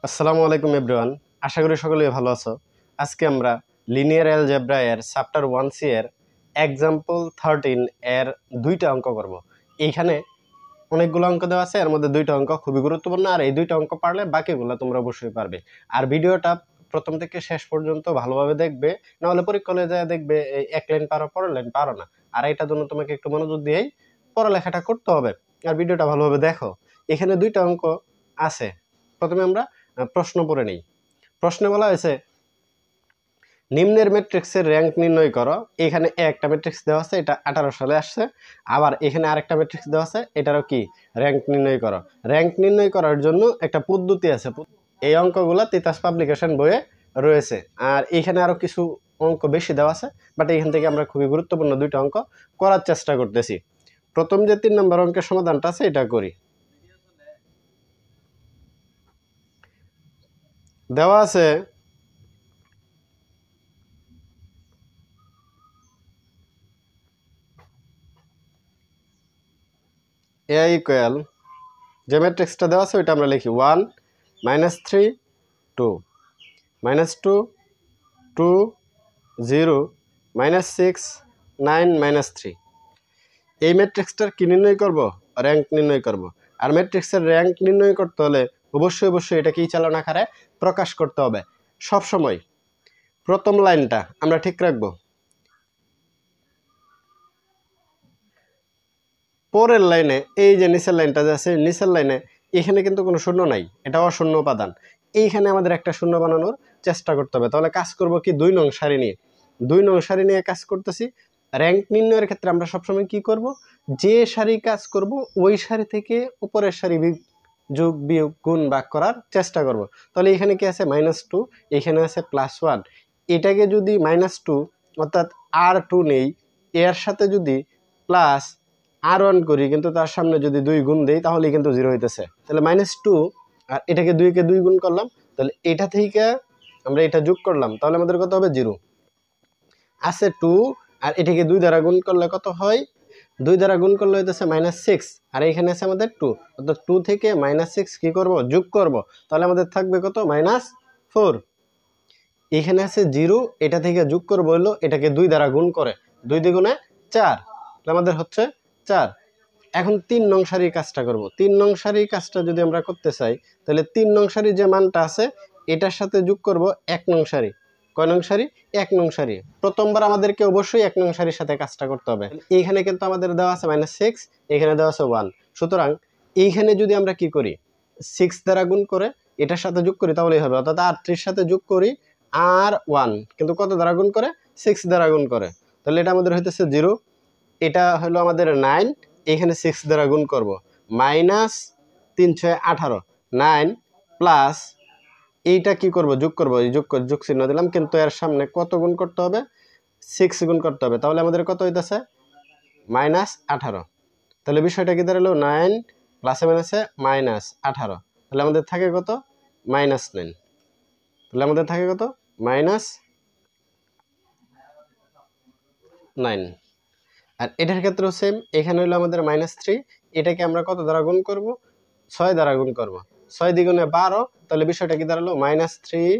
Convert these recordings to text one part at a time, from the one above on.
আসসালামু আলাইকুম এভরিওয়ান, আশা করি সকলেই ভালো আছো। আজকে আমরা লিনিয়ার অ্যালজেব্রা এর চ্যাপ্টার 1C এর এক্সাম্পল 13 এর দুইটা অঙ্ক করব। এইখানে অনেকগুলো অঙ্ক দেওয়া আছে, এর মধ্যে দুইটা অঙ্ক খুবই গুরুত্বপূর্ণ, আর এই দুইটা অঙ্ক পারলে বাকিগুলো তোমরা অবশ্যই পারবে। আর ভিডিওটা প্রথম থেকে শেষ পর্যন্ত ভালোভাবে দেখবে, না হলে পরীক্ষা হলে যায় দেখবে এই এক লাইন পারো, পরের লাইন পারো না। আর এটার জন্য তোমাকে একটু মনোযোগ দিয়েই পড়ালেখাটা করতে হবে, আর ভিডিওটা ভালোভাবে দেখো। এখানে দুইটা অঙ্ক আছে। প্রথমে আমরা প্রশ্ন পড়ে নেই। প্রশ্নে বলা হয়েছে নিম্নের ম্যাট্রিক্সের র্যাঙ্ক নির্ণয় করো। এখানে একটা ম্যাট্রিক্স দেওয়া আছে, এটা 18 সালে আসছে। আবার এখানে আরেকটা ম্যাট্রিক্স দেওয়া আছে, এটারও কি র্যাঙ্ক নির্ণয় করো। র্যাঙ্ক নির্ণয় করার জন্য একটা পদ্ধতি আছে। এই অঙ্কগুলো তিতাস পাবলিকেশন বইয়ে রয়েছে। আর এখানে আরো কিছু অঙ্ক বেশি দেওয়া আছে, বাট এখান থেকে আমরা খুবই গুরুত্বপূর্ণ দুইটা অঙ্ক করার চেষ্টা করতেছি। প্রথম যে 3 নম্বর অঙ্কের সমাধানটা আছে এটা করি। দেওয়া আছে এ ইকুয়াল, যে ম্যাট্রিক্সটা দেওয়া আছে ওইটা আমরা লিখি 1 -3 2 -2 2 0 -6 9 -3। এই ম্যাট্রিক্সটার কি নির্ণয় করব? র্যাঙ্ক নির্ণয় করব। আর ম্যাট্রিক্সের র্যাঙ্ক নির্ণয় করতে হলে অবশ্যই এটা কি চালন আকারে প্রকাশ করতে হবে। সব সময় প্রথম লাইনটা আমরা ঠিক রাখবো, পরের লাইনে এই যে নিচের লাইনটা যে আছে, নিচের লাইনে এখানে কিন্তু কোনো শূন্য নাই, এটা অশূন্য উপাদান। এইখানে আমাদের একটা শূন্য বানানোর চেষ্টা করতে হবে। তাহলে কাজ করব কি 2 নং সারি নিয়ে। 2 নং সারি নিয়ে কাজ করতেছি। র্যাঙ্ক নির্ণয়ের ক্ষেত্রে আমরা সবসময় কি করব, যে সারি কাজ করব ওই সারি থেকে উপরের সারি যোগ বিয়োগ গুণ ভাগ করার চেষ্টা করব। তাহলে এখানে কি আছে -2, এখানে আছে +1। এটাকে যদি -2 অর্থাৎ R2 নেই, এর সাথে যদি +R1 করি, কিন্তু তার সামনে যদি 2 গুণ দেই তাহলে কিন্তু 0 হইতেছে। তাহলে -2 আর এটাকে 2 কে 2 গুণ করলাম, তাহলে এটা থেকে আমরা এটা যোগ করলাম, তাহলে আমাদের কত হবে 0 আছে 2। আর এটাকে 2 দ্বারা গুণ করলে কত হয়? 2 দ্বারা গুণ করলে হইতেছে -6। আর এখানে আছে আমাদের 2, অর্থাৎ 2 থেকে -6 কি করব? যোগ করব। তাহলে আমাদের থাকবে কত? -4। এখানে আছে 0, এটা থেকে যোগ করব হলো এটাকে 2 দ্বারা গুণ করে, 2 দ্বিগুণে 4, তাহলে আমাদের হচ্ছে 4। এখন 3 নং সারির কাজটা করব। 3 নং সারির কাজটা যদি আমরা করতে চাই, তাহলে 3 নং সারির যে মানটা আছে এটার সাথে যোগ করব 1 নং সারি। কয় নং সারি? 1 নং সারি। প্রথমবার আমাদেরকে অবশ্যই 1 নং সারির সাথে কাজটা করতে হবে। এইখানে কিন্তু আমাদের দেওয়া আছে -6, এখানে দেওয়া আছে 1। সুতরাং এইখানে যদি আমরা কি করি, 6 দ্বারা গুণ করে এটার সাথে যোগ করি তাহলেই হবে। অর্থাৎ R3 এর সাথে যোগ করি R1, কিন্তু কত দ্বারা গুণ করে? 6 দ্বারা গুণ করে। তাহলে এটা আমাদের হইতেছে 0। এটা হলো আমাদের 9, এখানে 6 দ্বারা গুণ করব, -3 6 18 9 প্লাস এইটা কি করব? যোগ করব। এই যোগ চিহ্ন দিলাম, কিন্তু এর সামনে কত গুণ করতে হবে? 6 গুণ করতে হবে। তাহলে আমাদের কত হইতাছে? -18। তাহলে বিষয়টা কি দাঁড়ালো? 9 প্লাসে মাইনাসে -18। তাহলে আমাদের থাকে কত? -9। তাহলে আমাদের থাকে কত? -9। আর এটার ক্ষেত্রেও সেম, এখানে হলো আমাদের -3। এটাকে আমরা কত দ্বারা গুণ করব? 6 দ্বারা গুণ করব। 6 দ্বিগুণে 12। তাহলে বিষয়টা কি দাঁড়ালো? -3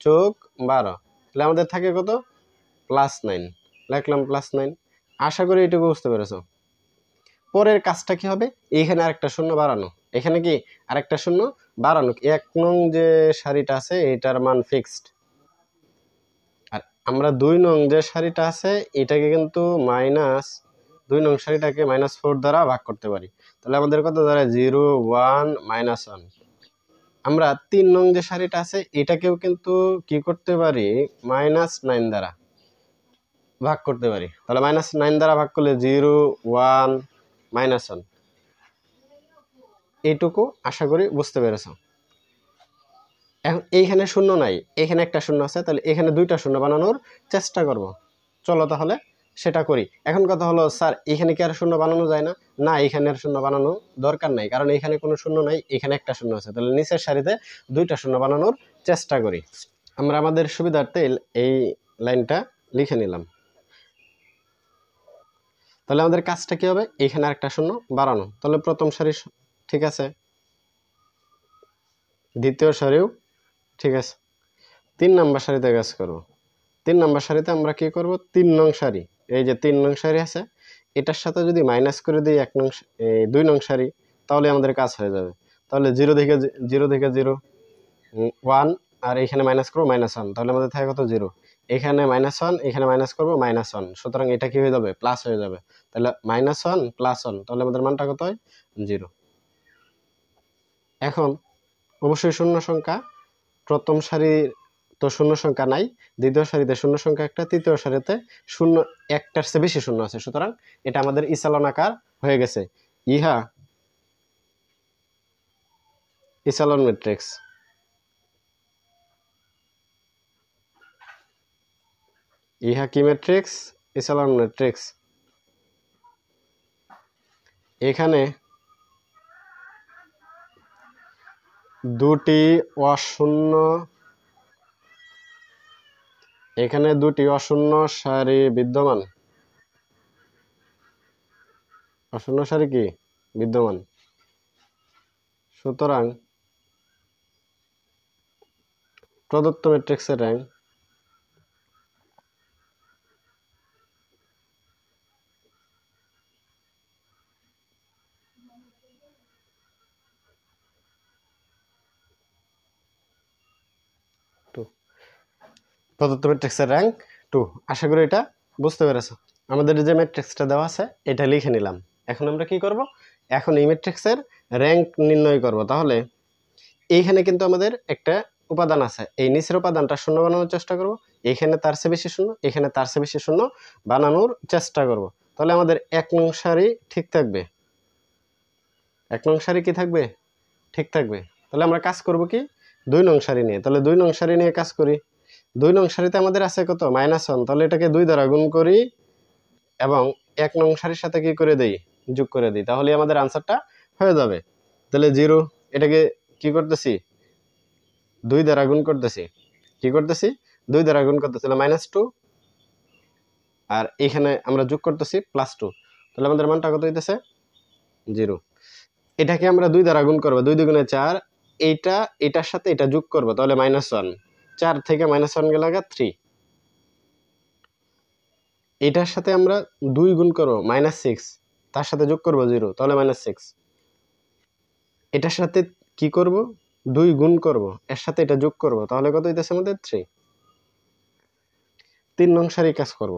যোগ 12। তাহলে আমাদের থাকে কত? +9। লিখলাম +9। আশা করি এটুকু বুঝতে পেরেছো। পরের কাজটা কি হবে? এইখানে আরেকটা শূন্য বাড়ানো। এখানে কি আরেকটা শূন্য বাড়ানো। 1 নং যে সারিটা আছে এটার মান ফিক্সড। আর আমরা 2 নং যে সারিটা আছে এটাকে কিন্তু -2 নং সারিটাকে -4 দ্বারা ভাগ করতে পারি। তাহলে আমাদের কত দাঁড়ায়? 0 1 -1। আমরা 3 নং যে সারিটা আছে এটাকেও কিন্তু কি করতে পারি? -9 দ্বারা ভাগ করতে পারি। তাহলে -9 দ্বারা ভাগ করলে 0 1 -1। এইটুকু আশা করি বুঝতে পেরেছো। এখন এইখানে শূন্য নাই, এখানে একটা শূন্য আছে, তাহলে এখানে 2টা শূন্য বানানোর চেষ্টা করব। চলো তাহলে সেটা করি। এখন কথা হলো, স্যার এখানে কি আর শূন্য বানানো যায় না? না, এখানে আর শূন্য বানানো দরকার নাই, কারণ এখানে কোনো শূন্য নাই, এখানে একটা শূন্য আছে। তাহলে নিচের সারিতে 2টা শূন্য বানানোর চেষ্টা করি। আমরা আমাদের সুবিধার্থে এই লাইনটা লিখে নিলাম। তাহলে আমাদের কাজটা কি হবে? এখানে আরেকটা শূন্য বাড়ানো। তাহলে প্রথম সারি ঠিক আছে, দ্বিতীয় সারিও ঠিক আছে, 3 নাম্বার সারিতে কাজ করব। 3 নাম্বার সারিতে আমরা কি করব, 3 নং সারি, এই যে 3 নং সারি আছে এটার সাথে যদি মাইনাস করে দিই 2 নং সারি, তাহলে আমাদের কাজ হয়ে যাবে। তাহলে 0 থেকে 0 1, আর এখানে মাইনাস করবো -1, তাহলে আমাদের থাকে কত 0, এখানে -1, এখানে মাইনাস করবো -1, সুতরাং এটা কি হয়ে যাবে, প্লাস হয়ে যাবে। তাহলে -1 + 1, তাহলে আমাদের মানটা কত হয়, 0। এখন অবশ্যই শূন্য সংখ্যা, প্রথম সারি তো শূন্য সংখ্যা নাই, দ্বিতীয় সারিতে শূন্য সংখ্যা একটা, তৃতীয় সারিতে শূন্য একটার চেয়ে বেশি শূন্য আছে, সুতরাং এটা আমাদের ইসালন আকার হয়ে গেছে। ইহা ইসালন ম্যাট্রিক্স। ইহা কি ম্যাট্রিক্স, ইসালন ম্যাট্রিক্স। এখানে দুটি অশূন্য, এখানে দুটি অশূন্য সারি বিদ্যমান, অশূন্য সারি কি বিদ্যমান, সুতরাং প্রদত্ত ম্যাট্রিক্সের র্যাঙ্ক প্রদত্ত ম্যাট্রিক্সের র্যাঙ্ক 2। আশা করি এটা বুঝতে পেরেছো। আমাদের যে ম্যাট্রিক্সটা দেওয়া আছে এটা লিখে নিলাম। এখন আমরা কি করব, এখন এই ম্যাট্রিক্সের র্যাঙ্ক নির্ণয় করব। তাহলে এইখানে কিন্তু আমাদের একটা উপাদান আছে, এই নিচের উপাদানটা শূন্য বানানোর চেষ্টা করব, এইখানে তার চেয়ে বেশি শূন্য, এখানে তার চেয়ে বেশি শূন্য বানানোর চেষ্টা করব। তাহলে আমাদের 1 নং সারি ঠিক থাকবে, 1 নং সারি কি থাকবে, ঠিক থাকবে। তাহলে আমরা কাজ করব কি 2 নং সারি নিয়ে। তাহলে 2 নং সারি নিয়ে কাজ করি। 2 নং সারিতে আমাদের আছে কত, -1, তাহলে এটাকে 2 দ্বারা গুণ করি এবং 1 নং সারির সাথে কি করে দেই, যোগ করে দিই, তাহলে আমাদের আনসারটা হয়ে যাবে। তাহলে 0, এটাকে কি করতেছি, 2 দ্বারা গুণ করতেছি, কি করতেছি 2 দ্বারা গুণ করতেছি, তাহলে -2, আর এখানে আমরা যোগ করতেছি +2, তাহলে আমাদের মানটা কত হইতেছে 0। এটাকে আমরা 2 দ্বারা গুণ করব, 2 দুগুণে 4, এইটা এটার সাথে এটা যোগ করব, তাহলে -1, 4 থেকে -1 গেলে 3, এটার সাথে আমরা 2 গুণ করব -6, তার সাথে যোগ করব 0, তাহলে -6, এটার সাথে কি করব 2 গুণ করব, এর সাথে এটা যোগ করব, তাহলে কত হইতেছে আমাদের 3। 3 নং সারি কাজ করব।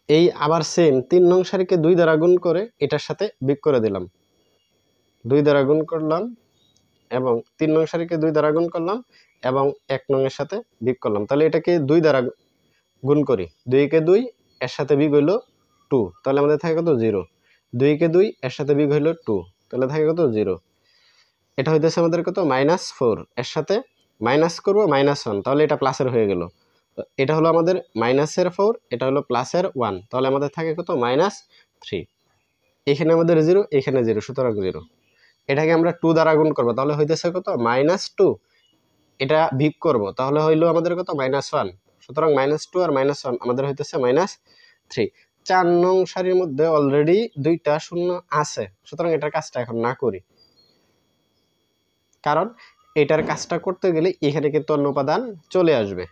এই আবার সেম 3 নং সারিকে 2 দ্বারা গুণ করে এটার সাথে বিয়োগ করে দিলাম, 2 দ্বারা গুণ করলাম এবং 3 নং সারিকে 2 দ্বারা গুণ করলাম এবং 1 নং এর সাথে বিয়োগ করলাম, তাহলে এটাকে 2 দ্বারা গুণ করি, 2 কে 2 এর সাথে বিয়োগ হইল 2, তাহলে আমাদের থাকে কত 0, 2 কে 2 এর সাথে বিয়োগ হইল 2, তাহলে থাকে কত 0। এটা হইতেছে আমাদের কত -4, এর সাথে মাইনাস করব -1, তাহলে এটা প্লাসের হয়ে গেল। এটা হলো আমাদের -4, এটা হলো +1, তাহলে আমাদের থাকে কত -3। এখানে আমাদের 0, এখানে 0, সুতরাং 0। এটাকে আমরা 2 দ্বারা গুণ করব, তাহলে হইতেছে কত -2, এটা বিয়োগ করব, তাহলে হইলো আমাদের কত -1, সুতরাং -2 আর -1 আমাদের হইতেছে -3। 4 নং সারির মধ্যে অলরেডি 2টা শূন্য আছে, সুতরাং এটার কাজটা এখন না করি, কারণ এটার কাজটা করতে গেলে এখানে কিন্তু অন্য উপাদান চলে আসবে।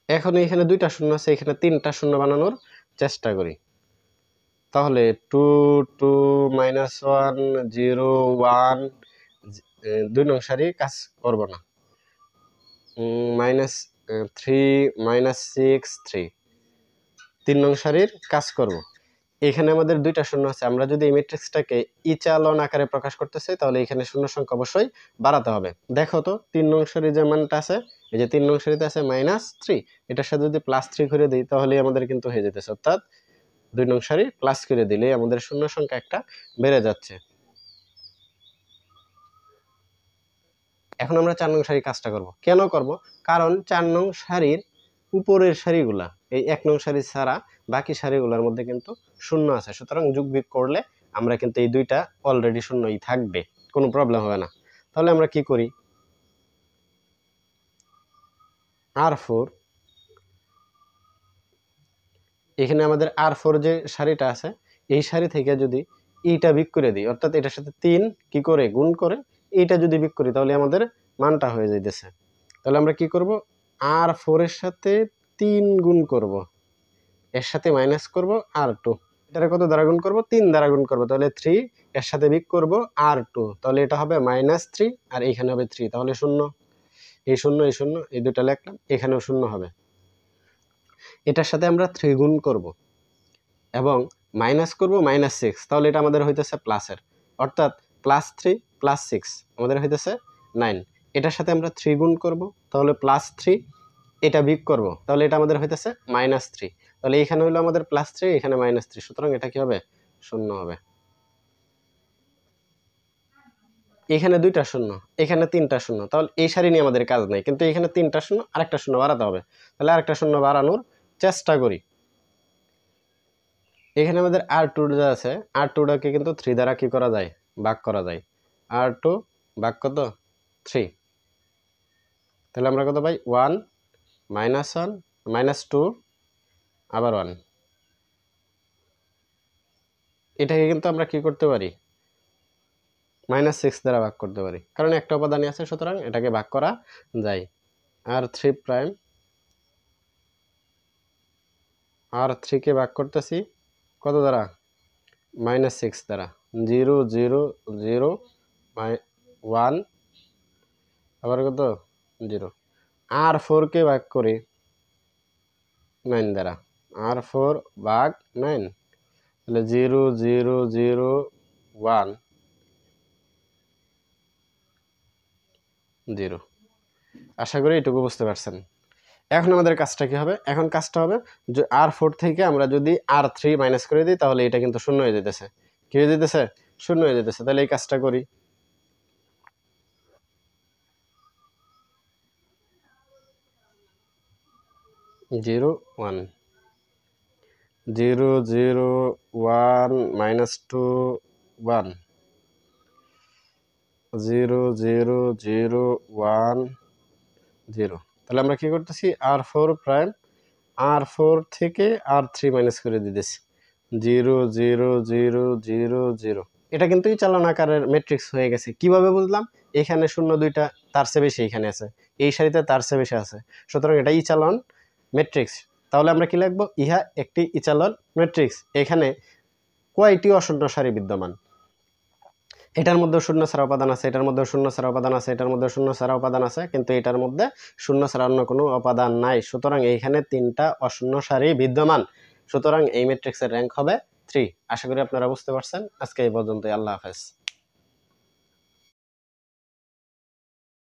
এখন এখানে 2টা শূন্য আছে, এখানে 3টা শূন্য বানানোর চেষ্টা করি। তাহলে 2 2 -1 0 1, 2 নং সারি কাজ করব না, -3 -6 3, 3 নং সারির কাজ করব। এখানে আমাদের 2টা শূন্য আছে, আমরা যদি এই ম্যাট্রিক্সটাকে ইচালন আকারে প্রকাশ করতে চাই তাহলে এখানে শূন্য সংখ্যা অবশ্যই বাড়াতে হবে। দেখো তো 3 নং সারির যে মানটা আছে, এই যে 3 নং সারিতে আছে -3, এটার সাথে যদি +3 করে দিই তাহলে আমাদের কিন্তু হয়ে যেতেছে, অর্থাৎ 2 নং সারি প্লাস করে দিলে আমাদের শূন্য সংখ্যা একটা বেড়ে যাচ্ছে। এখন আমরা 4 নং সারির কাজটা করব। কেন করব, কারণ 4 নং সারির উপরের সারিগুলা এই 1 নং সারি ছাড়া বাকি সারিগুলোর মধ্যে কিন্তু শূন্য আছে, সুতরাং যোগ বিয়োগ করলে আমরা কিন্তু এই 2টা অলরেডি শূন্যই থাকবে, কোনো প্রবলেম হবে না। তাহলে আমরা কি করি, R4 এখানে আমাদের R4 যে সারিটা আছে এই সারি থেকে যদি এইটা বিয়োগ করে দিই, অর্থাৎ এটার সাথে 3 কি করে গুণ করে এইটা যদি বিয়োগ করি তাহলে আমাদের মানটা হয়ে যাইতেছে। তাহলে আমরা কি করব, R4 এর সাথে 3 গুণ করব, এর সাথে মাইনাস করব R2, এটারে কত দ্বারা গুণ করব, 3 দ্বারা গুণ করব, তাহলে 3 এর সাথে বিয়োগ করব R2, তাহলে এটা হবে -3 আর এইখানে হবে 3, তাহলে 0, এই 0 এই 0 এই দুটো লিখলাম, এখানেও 0 হবে। এটার সাথে আমরা 3 গুণ করব এবং মাইনাস করব -6, তাহলে এটা আমাদের হইতেছে প্লাসের, অর্থাৎ +3 + 6 আমাদের হইতেছে 9। এটার সাথে আমরা 3 গুণ করব, তাহলে +3, এটা বিয়োগ করব, তাহলে এটা আমাদের হইতেছে -3, তাহলে এখানে হলো আমাদের +3, এখানে -3, সুতরাং এটা কি হবে, 0 হবে। এখানে 2টা 0, এখানে 3টা 0, তাহলে এই সারি নিয়ে আমাদের কাজ নাই, কিন্তু এখানে 3টা 0 আরেকটা 0 বাড়াতে হবে, তাহলে আরেকটা 0 বাড়ানোর চেষ্টা করি। এখানে আমাদের R2 যা আছে, R2টাকে কিন্তু 3 দ্বারা কি করা যায়, ভাগ করা যায়, R2 ভাগ কত, 3, তাহলে আমরা কত পাই, 1 -1 -2 আবার 1, এটাকে কিন্তু আমরা কি করতে পারি, -6 দ্বারা ভাগ করতে পারি, কারণ একটা উপাদানই আছে, সুতরাং এটাকে ভাগ করা যায়। R3 কে ভাগ করতেছি কত দ্বারা, -6 দ্বারা, 0 0 0 1 আবার কত 0। R4 কে ভাগ করি 9 দ্বারা, R4 ভাগ 9, তাহলে 0 0 0 1 0। আশা করি এটুকু বুঝতে পারছেন। এখন আমাদের কাজটা কি হবে, এখন কাজটা হবে যে R4 থেকে আমরা যদি R3 মাইনাস করে দিই তাহলে এটা কিন্তু 0 হয়ে যেতেছে, কি হয়ে যেতেছে, 0 হয়ে যেতেছে। তাহলে এই কাজটা করি, 0 1 0 0 1 -2 1 0 0 0 1 0। তাহলে আমরা কি করতেছি, R4 থেকে R3 মাইনাস করে দিতেছি, 0 0 0 0 0। এটা কিন্তু এই চালন আকারের ম্যাট্রিক্স হয়ে গেছে। কিভাবে বুঝলাম, এখানে 0 2টা তার চেয়ে বেশি এখানে আছে, এই সারিতে তার চেয়ে বেশি আছে, সুতরাং এটা ইচালন ম্যাট্রিক্স। তাহলে আমরা কি লিখব, ইহা একটি ইচালন ম্যাট্রিক্স। এখানে কয়টি অশূন্য সারি বিদ্যমান, এটার মধ্যে শূন্য ছাড়া উপাদান আছে, এটার মধ্যে শূন্য ছাড়া উপাদান আছে, এটার মধ্যে শূন্য ছাড়া উপাদান আছে, কিন্তু এটার মধ্যে শূন্য ছাড়া অন্য কোনো উপাদান নাই, সুতরাং এইখানে 3টা অশূন্য সারি বিদ্যমান, সুতরাং এই ম্যাট্রিক্সের র্যাঙ্ক হবে 3। আশা করি আপনারা বুঝতে পারছেন। আজকে এই পর্যন্তই, আল্লাহ হাফেজ।